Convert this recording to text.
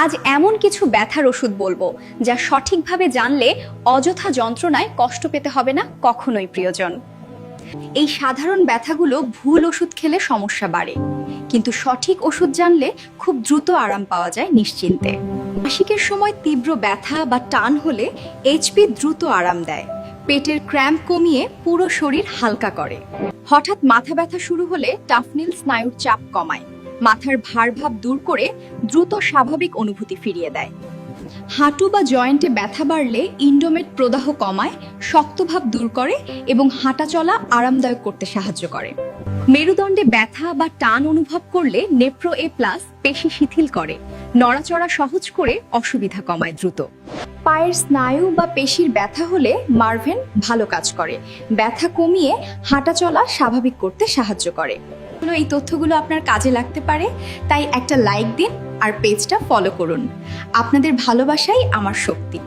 আজ এমন কিছু ব্যথার ওষুধ বলবো যা সঠিকভাবে জানলে অযথা যন্ত্রণায় কষ্ট পেতে হবে না কখনোই প্রিয়জন। এই সাধারণ ব্যথাগুলো ভুল ওষুধ খেলে সমস্যা বাড়ে, কিন্তু সঠিক ওষুধ জানলে খুব দ্রুত আরাম পাওয়া যায় নিশ্চিন্তে। মাসিকের সময় তীব্র ব্যথা বা টান হলে এইচপি দ্রুত আরাম দেয়, পেটের ক্র্যাম্প কমিয়ে পুরো শরীর হালকা করে। হঠাৎ মাথা ব্যথা শুরু হলে টাফনিল স্নায়ুর চাপ কমায়, মাথার ভারভাব দূর করে দ্রুত স্বাভাবিক অনুভূতি ফিরিয়ে দেয়। হাঁটু বা জয়েন্টে ব্যথা বাড়লে ইন্ডোমেট প্রদাহ কমায়, শক্তভাব দূর করে এবং হাঁটা চলা আরামদায়ক করতে সাহায্য করে। মেরুদণ্ডে ব্যথা বা টান অনুভব করলে নেপ্রো এ প্লাস পেশি শিথিল করে, নড়াচড়া সহজ করে অসুবিধা কমায় দ্রুত। পায়ের স্নায়ু বা পেশির ব্যথা হলে মারভেন ভালো কাজ করে, ব্যথা কমিয়ে হাঁটা চলা স্বাভাবিক করতে সাহায্য করে। এই তথ্যগুলো আপনার কাজে লাগতে পারে, তাই একটা লাইক দিন আর পেজটা ফলো করুন। আপনাদের ভালোবাসাই আমার শক্তি।